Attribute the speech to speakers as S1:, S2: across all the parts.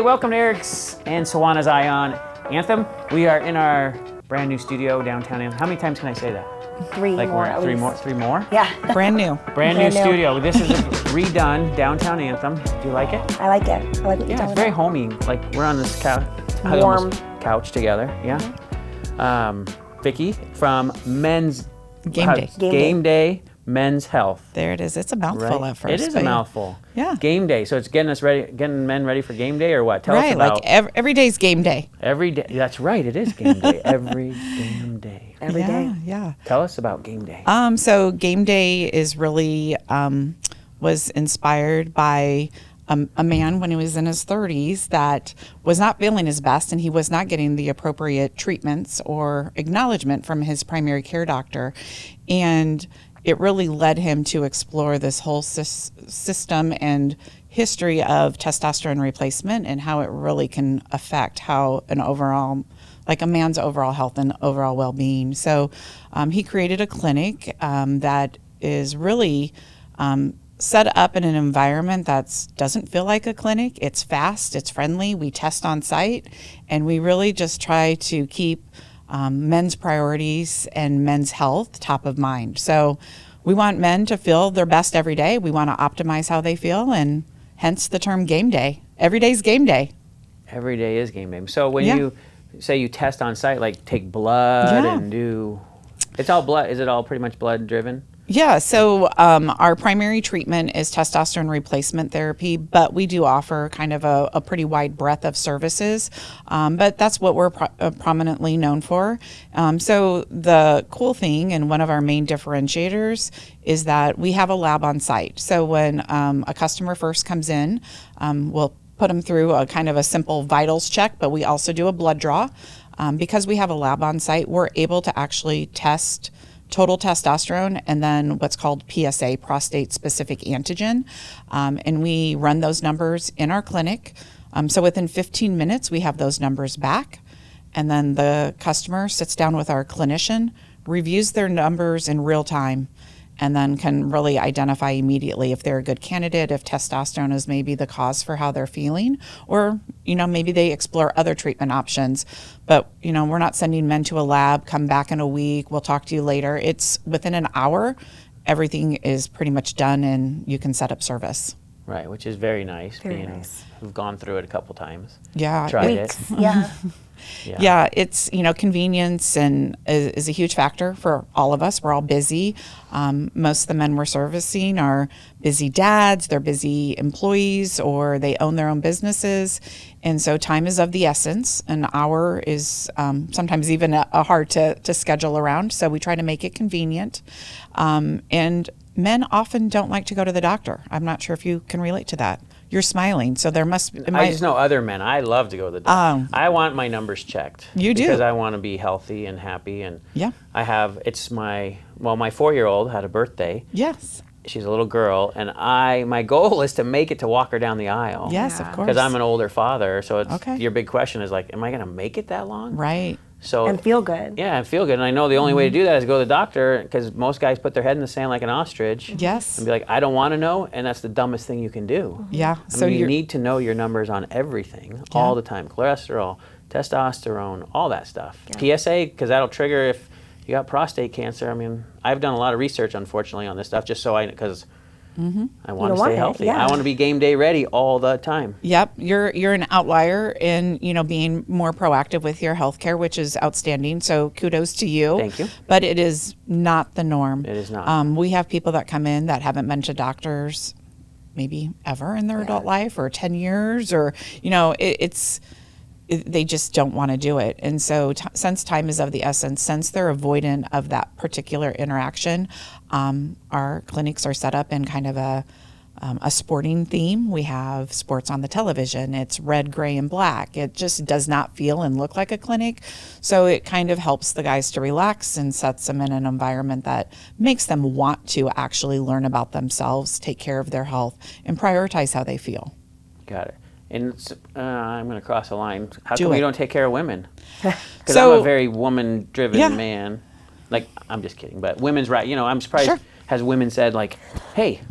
S1: welcome to Eric's and Sawana's Eye on Anthem. We are in our brand new studio downtown Anthem. How many times can I say that?
S2: Three more. Yeah.
S3: Brand new.
S1: Brand new studio. This is a redone downtown Anthem. Do you like it?
S2: I like it. I like what you're
S1: Yeah,
S2: talking
S1: it's very
S2: about.
S1: homey. Like we're on this
S2: Warm.
S1: couch together. Yeah. Vicky from Men's
S3: Game
S1: Day Men's Health.
S3: There it is. It's a mouthful
S1: Right?
S3: at first.
S1: It is a mouthful.
S3: Yeah.
S1: Game day. So it's getting men ready for game day or what? Tell us
S3: Right,
S1: about
S3: like every day's game day.
S1: every day. That's right. It is game day. Every damn day.
S2: Every day.
S3: Yeah.
S1: Tell us about game day.
S3: So game day is really was inspired by a man when he was in his 30s that was not feeling his best, and he was not getting the appropriate treatments or acknowledgement from his primary care doctor, and it really led him to explore this whole system and history of testosterone replacement and how it really can affect how an overall, like a man's overall health and overall well-being. So he created a clinic that is really set up in an environment that doesn't feel like a clinic. It's fast, it's friendly, we test on site, and we really just try to keep men's priorities and men's health top of mind. So we want men to feel their best every day. We want to optimize how they feel, and hence the term game day. Every day's game day.
S1: Every day is game day. So when you say you test on site, like take blood and do, it's all blood. Is it all pretty much blood driven?
S3: Yeah, so our primary treatment is testosterone replacement therapy, but we do offer kind of a pretty wide breadth of services, but that's what we're prominently known for. So the cool thing, and one of our main differentiators, is that we have a lab on site. So when a customer first comes in, we'll put them through a kind of a simple vitals check, but we also do a blood draw. Because we have a lab on site, we're able to actually test total testosterone and then what's called PSA, prostate-specific antigen. And we run those numbers in our clinic. So within 15 minutes, we have those numbers back. And then the customer sits down with our clinician, reviews their numbers in real time, and then can really identify immediately if they're a good candidate, if testosterone is maybe the cause for how they're feeling, or, maybe they explore other treatment options. But, we're not sending men to a lab, come back in a week, we'll talk to you later. It's within an hour, everything is pretty much done and you can set up service.
S1: Right, which is very nice.
S2: Very nice.
S1: We've gone through it a couple times.
S3: Yeah.
S1: Tried it.
S2: Yeah.
S3: Yeah, it's, convenience and is a huge factor for all of us. We're all busy. Most of the men we're servicing are busy dads, they're busy employees, or they own their own businesses. And so time is of the essence. An hour is sometimes even a hard to schedule around. So we try to make it convenient. And men often don't like to go to the doctor. I'm not sure if you can relate to that. You're smiling, so there must be.
S1: I just know other men. I love to go to the doctor. I want my numbers checked.
S3: You do?
S1: Because I want to be healthy and happy. And
S3: Yeah.
S1: my 4-year-old had a birthday.
S3: Yes.
S1: She's a little girl, and my goal is to make it to walk her down the aisle.
S3: Yes,
S2: Yeah.
S3: of course.
S1: Because I'm an older father, so it's
S3: Okay.
S1: your big question is like, am I going to make it that long?
S3: Right.
S1: So
S2: And feel good.
S1: Yeah, I feel good. And I know the only way to do that is go to the doctor, because most guys put their head in the sand like an ostrich.
S3: Yes.
S1: And be like, I don't want to know, and that's the dumbest thing you can do.
S3: Yeah.
S1: So you need to know your numbers on everything all the time. Cholesterol, testosterone, all that stuff. PSA, because that'll trigger if you got prostate cancer. I mean, I've done a lot of research, unfortunately, on this stuff, just so because I want to stay healthy.
S2: yeah.
S1: I want to be game day ready all the time.
S3: Yep, you're an outlier in being more proactive with your healthcare, which is outstanding. So kudos to you.
S1: Thank you.
S3: But it is not the norm.
S1: It is not.
S3: We have people that come in that haven't been to doctors maybe ever in their adult life, or 10 years, or they just don't want to do it. And so since time is of the essence, since they're avoidant of that particular interaction, our clinics are set up in kind of a sporting theme. We have sports on the television. It's red, gray, and black. It just does not feel and look like a clinic. So it kind of helps the guys to relax and sets them in an environment that makes them want to actually learn about themselves, take care of their health, and prioritize how they feel.
S1: Got it. And I'm going to cross a line. How
S3: Do
S1: come
S3: it.
S1: you don't take care of women? Because
S3: So-
S1: I'm a very woman-driven man. Like, I'm just kidding, but women's right. I'm surprised.
S3: Sure.
S1: Has women said like, "Hey,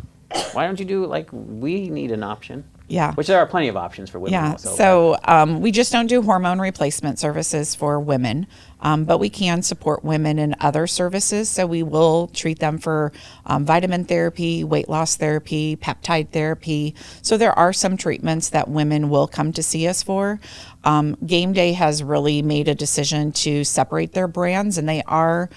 S1: why don't you do like we need an option?"
S3: Yeah.
S1: Which there are plenty of options for women
S3: Yeah.
S1: also.
S3: So we just don't do hormone replacement services for women, but we can support women in other services. So we will treat them for vitamin therapy, weight loss therapy, peptide therapy. So there are some treatments that women will come to see us for. Game Day has really made a decision to separate their brands, and they are,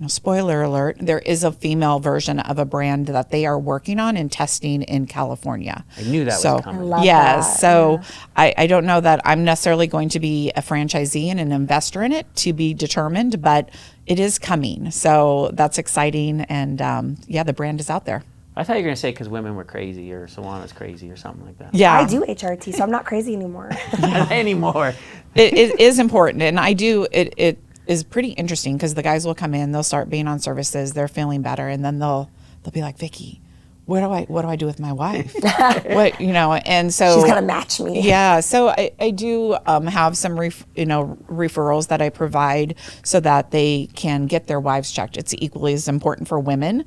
S3: spoiler alert, there is a female version of a brand that they are working on and testing in California.
S1: I knew that was coming.
S2: I love
S3: Yeah,
S2: that.
S3: so I don't know that I'm necessarily going to be a franchisee and an investor in it, to be determined, but it is coming. So that's exciting. And the brand is out there.
S1: I thought you were going to say because women were crazy or Sawana's crazy or something like that.
S3: Yeah.
S2: I do HRT, so I'm not crazy anymore.
S1: Not anymore.
S3: It is important. And I do, it is pretty interesting because the guys will come in, they'll start being on services, they're feeling better. And then they'll be like, Vicky, what do I do with my wife? And so
S2: She's gonna match me.
S3: Yeah, so I do have some referrals that I provide so that they can get their wives checked. It's equally as important for women.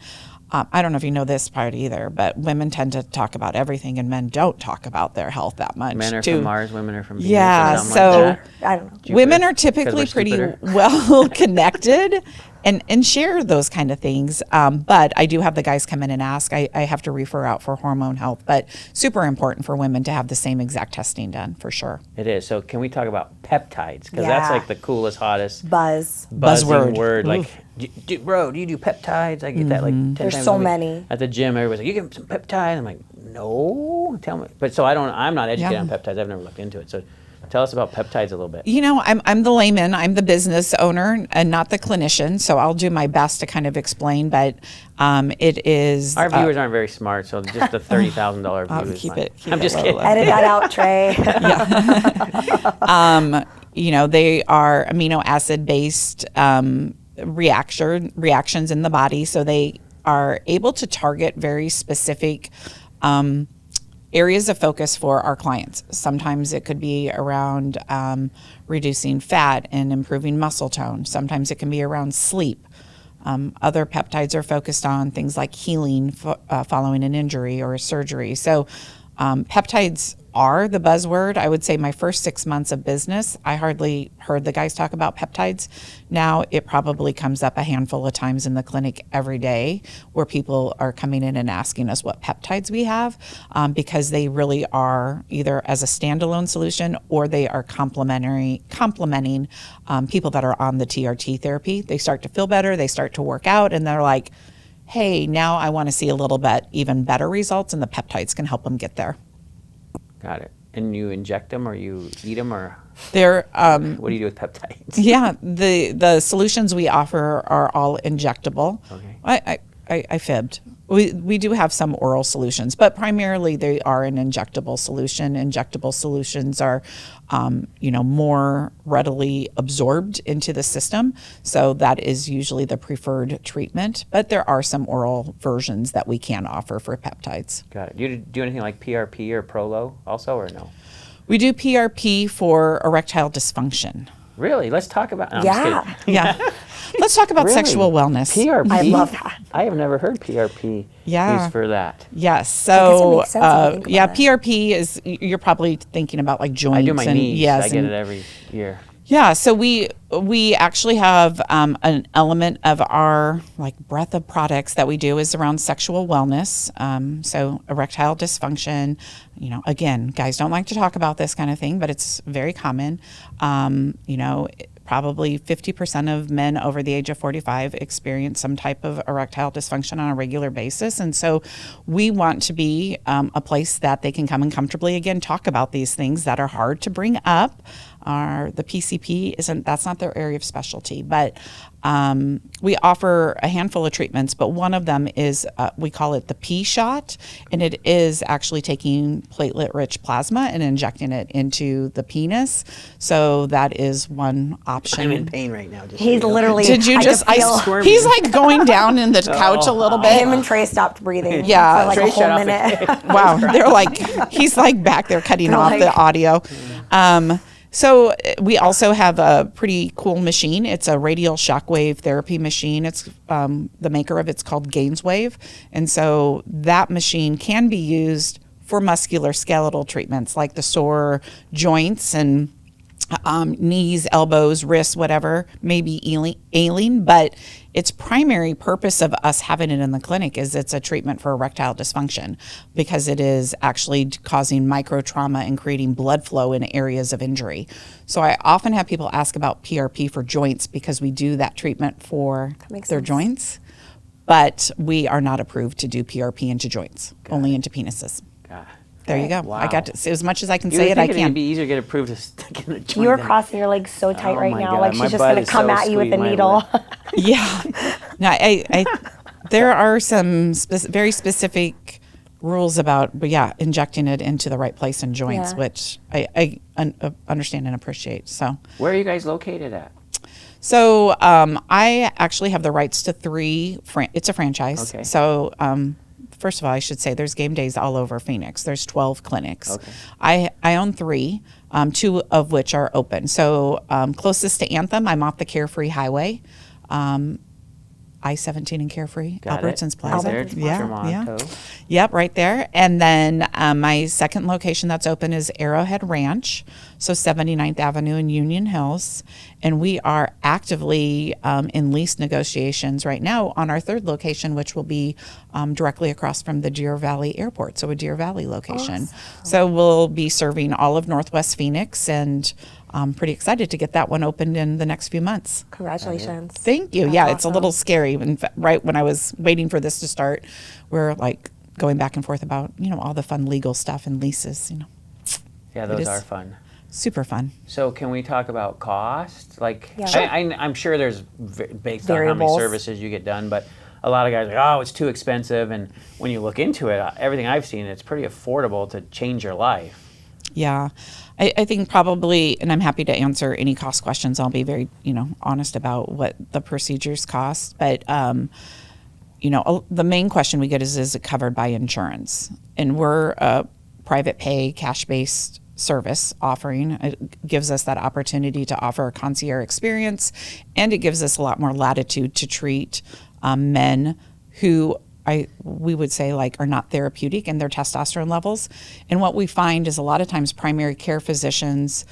S3: I don't know if you know this part either, but women tend to talk about everything, and men don't talk about their health that much.
S1: Men are from Mars, women are from Venus.
S3: Yeah,
S1: or something
S3: so
S1: like that.
S2: I don't know.
S1: Jupiter,
S3: women are
S1: 'cause
S3: typically
S1: we're
S3: pretty
S1: stupider.
S3: well connected and share those kind of things. But I do have the guys come in and ask. I have to refer out for hormone health, but super important for women to have the same exact testing done for sure.
S1: It is. So can we talk about peptides? Because that's
S2: Yeah.
S1: like the coolest, hottest
S2: Buzz.
S1: buzzing
S3: Buzzword.
S1: word. Like, bro, do you do peptides? I get that like 10
S2: There's
S1: times
S2: so
S1: a week.
S2: many.
S1: At the gym, everybody's like, you get some peptides? I'm like, no, tell me. But so I'm not educated
S3: Yeah.
S1: on peptides. I've never looked into it. So tell us about peptides a little bit.
S3: I'm the layman. I'm the business owner and not the clinician, so I'll do my best to kind of explain. But it is
S1: Our viewers aren't very smart, so just the $30,000 view
S3: I'll
S1: is
S3: keep
S1: fine.
S3: it.
S1: I'm just kidding.
S2: Edit that out, Trey.
S3: They are amino acid based reactions in the body, so they are able to target very specific areas of focus for our clients. Sometimes it could be around reducing fat and improving muscle tone. Sometimes it can be around sleep. Other peptides are focused on things like healing following an injury or a surgery. So peptides are the buzzword. I would say my first 6 months of business, I hardly heard the guys talk about peptides. Now it probably comes up a handful of times in the clinic every day where people are coming in and asking us what peptides we have because they really are either as a standalone solution or they are complementing people that are on the TRT therapy. They start to feel better, they start to work out, and they're like, hey, now I want to see a little bit even better results, and the peptides can help them get there.
S1: Got it. And you inject them or you eat them or
S3: They're
S1: what do you do with peptides?
S3: yeah, the solutions we offer are all injectable.
S1: Okay.
S3: I fibbed. We do have some oral solutions, but primarily they are an injectable solution. Injectable solutions are, more readily absorbed into the system, so that is usually the preferred treatment. But there are some oral versions that we can offer for peptides.
S1: Got it. Do you do anything like PRP or Prolo also or no?
S3: We do PRP for erectile dysfunction.
S1: Really? Let's talk about. No, I'm
S2: Yeah.
S1: just kidding.
S3: Yeah. Let's talk about
S1: Really?
S3: sexual wellness.
S1: PRP.
S2: I love that.
S1: I have never heard PRP
S3: Yeah.
S1: used for that.
S3: Yes.
S2: guess it
S3: So,
S2: makes sense if you think about it.
S3: PRP is, you're probably thinking about like joints.
S1: I do my
S3: and,
S1: knees.
S3: Yes,
S1: I get
S3: and-
S1: it every year.
S3: Yeah. So we actually have an element of our like breadth of products that we do is around sexual wellness. So erectile dysfunction, again, guys don't like to talk about this kind of thing, but it's very common. Probably 50% of men over the age of 45 experience some type of erectile dysfunction on a regular basis. And so we want to be a place that they can come and comfortably, again, talk about these things that are hard to bring up. The PCP that's not their area of specialty, but we offer a handful of treatments, but one of them is, we call it the P shot, and it is actually taking platelet-rich plasma and injecting it into the penis. So that is one option.
S1: I'm in pain right now. Just so
S2: He's
S1: you know.
S2: literally.
S3: Did you
S2: I
S3: just?
S2: could feel
S3: He's like going down in the couch a little bit.
S2: him and Trey stopped breathing.
S3: Yeah.
S2: for like
S1: Trey
S2: a
S1: shut
S2: whole
S1: off the
S2: minute.
S3: Wow, they're like, he's like back there cutting
S2: They're
S3: off
S2: like-
S3: the audio. So we also have a pretty cool machine. It's a radial shockwave therapy machine. It's the maker of it's called Gainswave, and so that machine can be used for musculoskeletal treatments like the sore joints and knees, elbows, wrists, whatever may be ailing, but its primary purpose of us having it in the clinic is it's a treatment for erectile dysfunction because it is actually causing micro trauma and creating blood flow in areas of injury. So I often have people ask about PRP for joints because we do that treatment for their joints, but we are not approved to do PRP into joints, only into penises. There you go.
S1: Wow.
S3: I got to say as much as I can say it. I can.
S1: It'd be easier to get approved to stick in a joint.
S2: You are crossing your legs so tight right now,
S1: God.
S2: like
S1: My
S2: she's just
S1: butt
S2: going to
S1: is
S2: come
S1: so
S2: at you with
S1: sweet,
S2: a
S1: my
S2: needle.
S3: Yeah. No, there are some very specific rules about, but yeah, injecting it into the right place in joints, which I understand and appreciate. So,
S1: where are you guys located at?
S3: So I actually have the rights to 3. It's a franchise.
S1: Okay.
S3: So first of all, I should say there's game days all over Phoenix. There's 12 clinics.
S1: Okay.
S3: I own 3, 2 of which are open. So closest to Anthem, I'm off the Carefree Highway. I-17 and Carefree, Albertsons Plaza.
S1: Yeah.
S3: Yep, right there. And then my second location that's open is Arrowhead Ranch, so 79th Avenue in Union Hills. And we are actively in lease negotiations right now on our 3rd location, which will be directly across from the Deer Valley Airport, so a Deer Valley location. Awesome. So we'll be serving all of Northwest Phoenix, and I'm pretty excited to get that one opened in the next few months.
S2: Congratulations.
S3: Thank you.
S2: That's
S3: yeah,
S2: awesome.
S3: It's a little scary. In fact, right when I was waiting for this to start, we're like going back and forth about, all the fun legal stuff and leases,
S1: Yeah, those are fun.
S3: Super fun.
S1: So can we talk about cost? Like,
S2: Sure.
S1: I'm sure there's based on how
S2: Variables.
S1: many services you get done, but a lot of guys are like, oh, it's too expensive. And when you look into it, everything I've seen, it's pretty affordable to change your life.
S3: Yeah. I think probably, and I'm happy to answer any cost questions. I'll be very, honest about what the procedures cost. But, the main question we get is it covered by insurance? And we're a private pay, cash-based service offering. It gives us that opportunity to offer a concierge experience, and it gives us a lot more latitude to treat men who we would say are not therapeutic in their testosterone levels. And what we find is a lot of times primary care physicians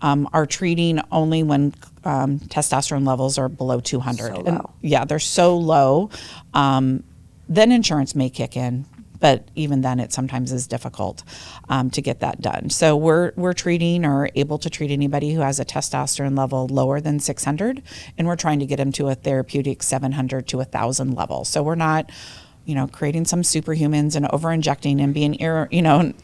S3: are treating only when testosterone levels are below 200.
S2: So low.
S3: And yeah, they're so low. Then insurance may kick in, but even then it sometimes is difficult to get that done. So we're treating or able to treat anybody who has a testosterone level lower than 600, and we're trying to get them to a therapeutic 700 to 1,000 level. So we're not creating some superhumans and over injecting and being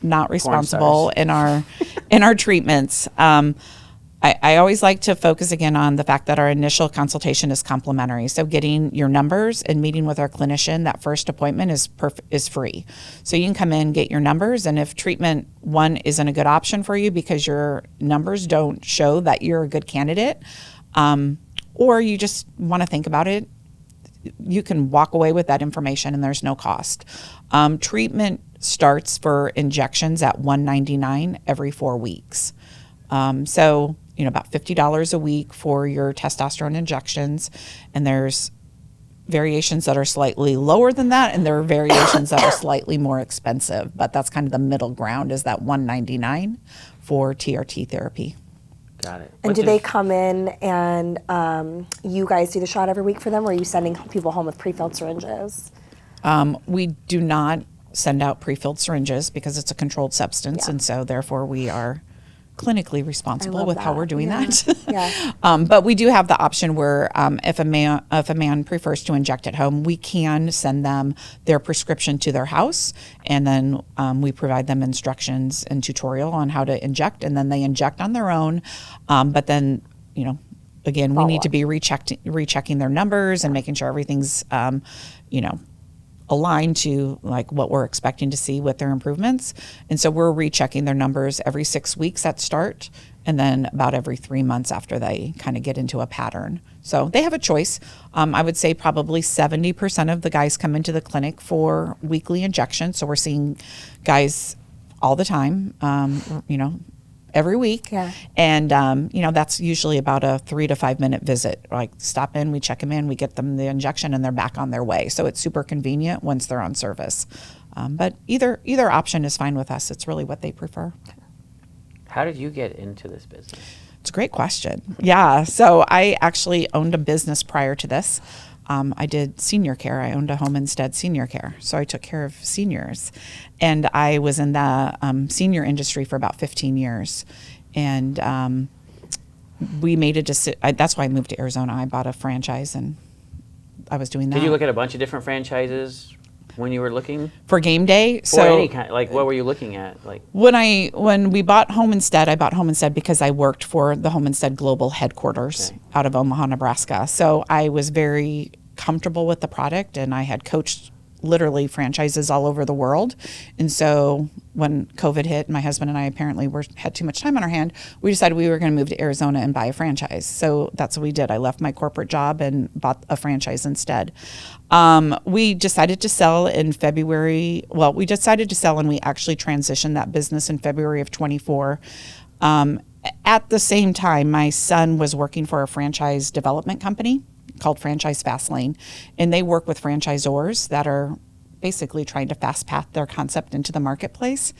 S3: not responsible in our treatments. I always like to focus again on the fact that our initial consultation is complimentary. So getting your numbers and meeting with our clinician, that first appointment is free. So you can come in, get your numbers, and if treatment 1 isn't a good option for you because your numbers don't show that you're a good candidate, or you just want to think about it, you can walk away with that information and there's no cost. Treatment starts for injections at $199 every 4 weeks. So about $50 a week for your testosterone injections, and there's variations that are slightly lower than that, and there are variations that are slightly more expensive, but that's kind of the middle ground is that $199 for TRT therapy.
S1: Got it.
S2: And do they come in and you guys do the shot every week for them, or are you sending people home with pre-filled syringes?
S3: We do not send out pre-filled syringes because it's a controlled substance, and so therefore we are clinically responsible with how we're doing that.
S2: Yeah.
S3: But we do have the option where if a man prefers to inject at home, we can send them their prescription to their house, and then we provide them instructions and tutorial on how to inject, and then they inject on their own. But then, again, we need to be rechecking their numbers and making sure everything's, aligned to what we're expecting to see with their improvements. And so we're rechecking their numbers every 6 weeks at start, and then about every 3 months after they kind of get into a pattern. So they have a choice. I would say probably 70% of the guys come into the clinic for weekly injections. So we're seeing guys all the time, every week.
S2: Yeah.
S3: And, that's usually about a 3 to 5 minute visit. Like stop in, we check them in, we get them the injection, and they're back on their way. So it's super convenient once they're on service. But either option is fine with us. It's really what they prefer.
S1: How did you get into this business?
S3: It's a great question. Yeah. So I actually owned a business prior to this. I did senior care. I owned a home instead senior care. So I took care of seniors. And I was in the senior industry for about 15 years. And we made a decision. That's why I moved to Arizona. I bought a franchise and I was doing that.
S1: Did you look at a bunch of different franchises when you were looking?
S3: For game day?
S1: Or any kind, like what were you looking at? Like
S3: when we bought Home Instead, I bought Home Instead because I worked for the Home Instead Global Headquarters out of Omaha, Nebraska. So I was very comfortable with the product, and I had coached literally franchises all over the world. And so when COVID hit, my husband and I apparently had too much time on our hand, we decided we were going to move to Arizona and buy a franchise. So that's what we did. I left my corporate job and bought a franchise instead. We decided to sell in February. Well, we decided to sell and we actually transitioned that business in February of 24. At the same time, my son was working for a franchise development company called Franchise Fastlane, and they work with franchisors that are basically trying to fast path their concept into the marketplace.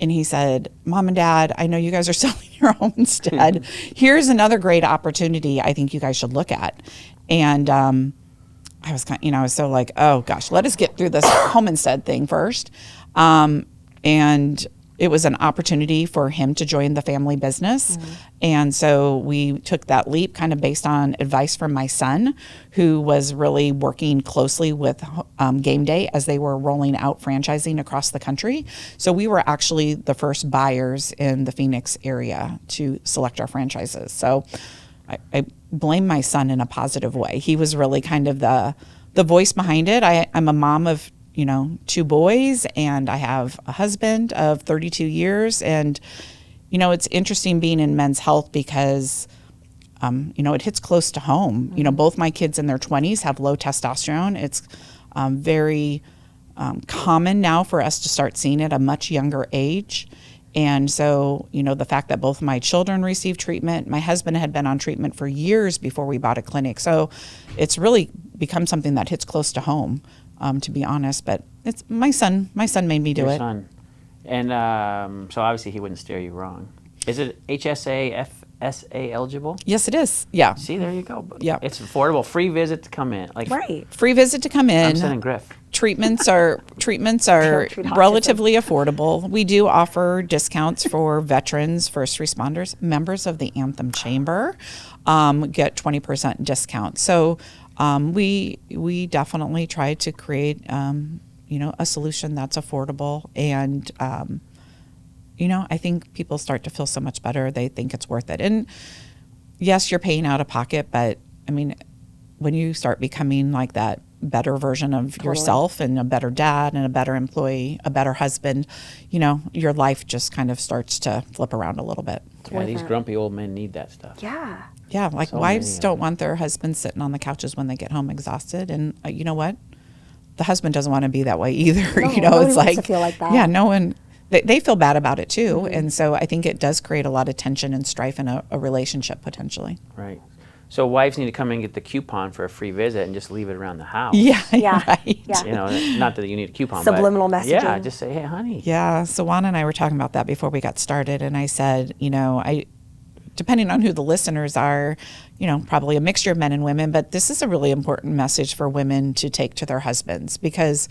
S3: And he said, "Mom and Dad, I know you guys are selling your homestead. Here's another great opportunity I think you guys should look at." And I was I was so like, oh gosh, let us get through this homestead thing first. And it was an opportunity for him to join the family business. Mm-hmm. And so we took that leap kind of based on advice from my son, who was really working closely with Game Day as they were rolling out franchising across the country. So we were actually the first buyers in the Phoenix area to select our franchises. So I blame my son in a positive way. He was really kind of the voice behind it. I'm a mom of 2 boys, and I have a husband of 32 years. And, it's interesting being in men's health because, it hits close to home. Mm-hmm. Both my kids in their 20s have low testosterone. It's very common now for us to start seeing it at a much younger age. And so, the fact that both of my children received treatment, my husband had been on treatment for years before we bought a clinic. So it's really become something that hits close to home. To be honest, but it's my son made me do
S1: Your
S3: it.
S1: Son. And so obviously he wouldn't steer you wrong. Is it HSA, FSA eligible?
S3: Yes, it is. Yeah.
S1: See, there you go.
S3: Yeah.
S1: It's affordable. Free visit to come in.
S2: Right.
S3: Free visit to come in.
S1: I'm sending Griff.
S3: Treatments are relatively affordable. We do offer discounts for veterans, first responders, members of the Anthem Chamber get 20% discount. So we definitely try to create a solution that's affordable, and I think people start to feel so much better. They think it's worth it. And yes, you're paying out of pocket, but I mean, when you start becoming like that better version of yourself and a better dad and a better employee, a better husband, your life just kind of starts to flip around a little bit.
S1: Yeah, these grumpy old men need that stuff.
S2: Yeah.
S3: Yeah, like
S1: So
S3: wives don't want their husbands sitting on the couches when they get home exhausted. And you know what? The husband doesn't want to be that way either.
S2: No,
S3: it's
S2: nobody
S3: like,
S2: wants to feel like that.
S3: Yeah, no one, they feel bad about it too.
S2: Mm-hmm.
S3: And so I think it does create a lot of tension and strife in a relationship potentially.
S1: Right. So wives need to come and get the coupon for a free visit and just leave it around the house.
S3: Yeah,
S2: Yeah.
S3: right.
S2: Yeah.
S1: Not that you need a coupon.
S2: Subliminal
S1: but
S2: messaging.
S1: Yeah, just say, hey, honey.
S3: Yeah, Sawana and I were talking about that before we got started. And I said, depending on who the listeners are, probably a mixture of men and women, but this is a really important message for women to take to their husbands because,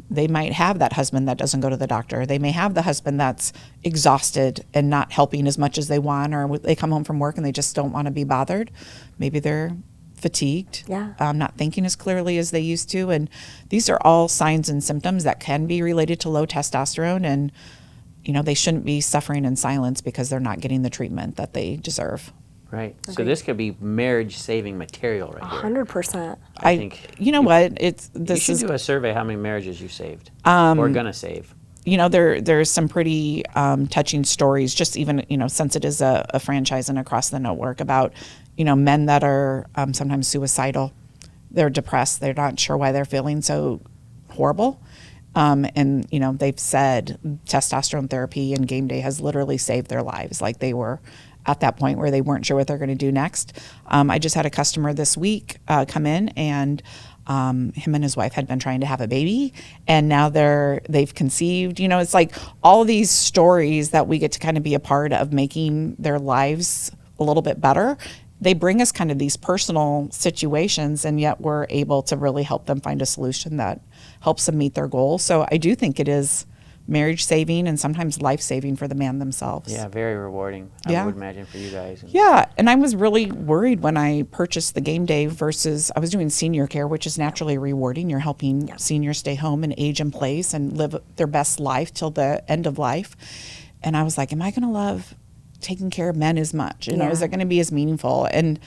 S3: they might have that husband that doesn't go to the doctor. They may have the husband that's exhausted and not helping as much as they want, or they come home from work and they just don't want to be bothered. Maybe they're fatigued, not thinking as clearly as they used to. And these are all signs and symptoms that can be related to low testosterone, and they shouldn't be suffering in silence because they're not getting the treatment that they deserve.
S1: Right. Okay. So this could be marriage-saving material right here.
S2: 100%.
S1: I think.
S3: You know what?
S1: You should do a survey how many marriages you saved or gonna save.
S3: There's some pretty touching stories, just even, since it is a franchise and across the network about, men that are sometimes suicidal. They're depressed. They're not sure why they're feeling so horrible. And, you know, they've said testosterone therapy and game day has literally saved their lives. Like they were at that point where they weren't sure what they're going to do next. I just had a customer this week come in, and him and his wife had been trying to have a baby, and now they've conceived. You know, it's like all these stories that we get to kind of be a part of making their lives a little bit better. They bring us kind of these personal situations, and yet we're able to really help them find a solution that helps them meet their goals. So I do think it is marriage saving and sometimes life saving for the man themselves.
S1: Yeah, very rewarding. I would imagine for you guys.
S3: Yeah, and I was really worried when I purchased the game day versus I was doing senior care, which is naturally rewarding. You're helping seniors stay home and age in place and live their best life till the end of life. And I was like, am I going to love taking care of men as much? You know, is it going to be as meaningful? And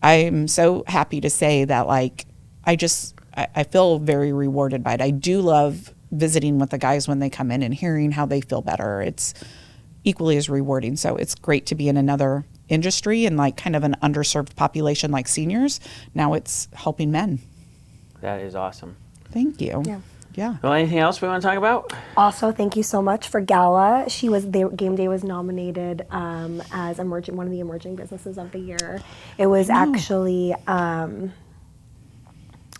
S3: I'm so happy to say that, like, I feel very rewarded by it. I do love visiting with the guys when they come in and hearing how they feel better. It's equally as rewarding. So it's great to be in another industry and like kind of an underserved population like seniors. Now it's helping men.
S1: That is awesome.
S3: Thank you. Yeah.
S1: Well, anything else we want to talk about?
S2: Also, thank you so much for Gala. Game Day was nominated as one of the emerging businesses of the year. It was actually.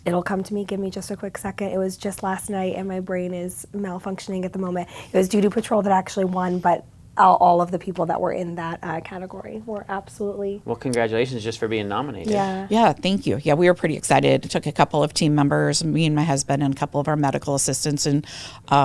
S2: It'll come to me. Give me just a quick second. It was just last night, and my brain is malfunctioning at the moment. It was Doo Doo Patrol that actually won, but all of the people that were in that category were absolutely.
S1: Well, congratulations just for being nominated.
S3: Yeah, thank you. Yeah, we were pretty excited. It took a couple of team members, me and my husband, and a couple of our medical assistants, and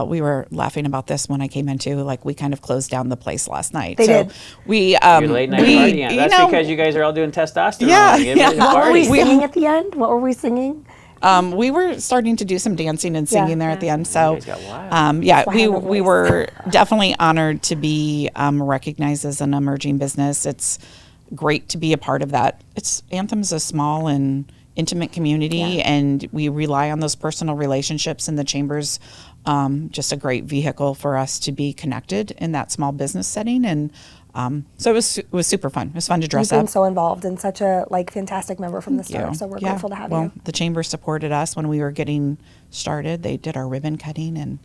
S3: we were laughing about this when I came into. Like, we kind of closed down the place last night.
S2: They did.
S3: We
S1: Your late night party. Yeah, that's because you guys are all doing testosterone.
S3: Yeah.
S2: What were we singing at the end? What were we singing?
S3: We were starting to do some dancing and singing there at the end. So,
S1: You guys got wild.
S3: we were definitely honored to be recognized as an emerging business. It's great to be a part of that. Anthem's a small and intimate community, and we rely on those personal relationships, and the Chamber's just a great vehicle for us to be connected in that small business setting. And so it was super fun. It was fun to dress
S2: You've
S3: up.
S2: been so involved and such a fantastic member from the start. So we're grateful to have you.
S3: The Chamber supported us when we were getting started. They did our ribbon cutting, and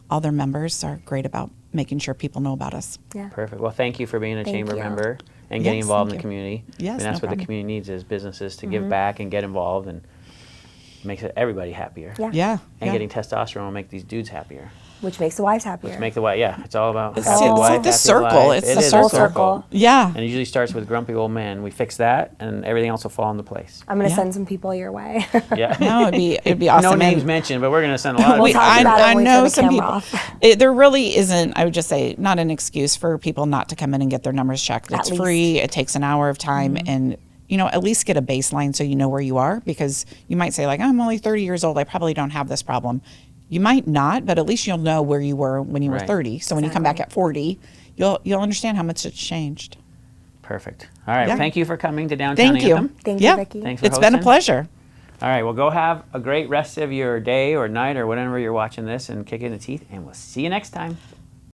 S3: all their members are great about making sure people know about us.
S2: Yeah.
S1: Perfect. Well, thank you for being a Chamber
S2: you.
S1: member and getting
S3: Yes,
S1: involved in
S3: thank
S1: the
S3: you.
S1: community.
S3: Yes,
S1: and that's
S3: no
S1: what the
S3: problem.
S1: community needs is businesses to give back and get involved, and makes everybody happier.
S2: Yeah.
S1: And getting testosterone will make these dudes happier.
S2: Which makes the wives happier.
S1: Make the wife, it's all about
S3: It's
S1: happy
S3: like
S1: wife,
S3: the
S1: happy
S3: circle.
S1: life.
S3: It's
S1: It
S3: the
S1: is
S2: full
S1: a
S2: circle.
S3: Yeah.
S1: And it usually starts with grumpy old men. We fix that, and everything else will fall into place.
S2: I'm going to send some people your way.
S1: Yeah.
S3: No, it'd be awesome.
S1: No
S3: And
S1: names mentioned, but we're going to send a lot of
S2: We'll
S1: people.
S2: talk about it
S3: I
S2: when we
S3: know
S2: turn the
S3: some
S2: camera
S3: people.
S2: off.
S3: There really isn't. I would just say not an excuse for people not to come in and get their numbers checked. It's
S2: least.
S3: free. It takes an hour of time, and at least get a baseline so you know where you are, because you might say, like, I'm only 30 years old. I probably don't have this problem. You might not, but at least you'll know where you were when you were
S1: Right.
S3: 30. So when you come back at 40, you'll understand how much it's changed.
S1: Perfect. All right.
S3: Yeah.
S1: Well, thank you for coming to Downtown
S3: Thank you.
S1: Anthem.
S2: Thank you,
S3: Yeah.
S2: Vicky.
S1: Thanks for
S3: It's been a
S1: hosting.
S3: pleasure.
S1: All right. Well, go have a great rest of your day or night or whenever you're watching this, and kick it in the teeth, and we'll see you next time.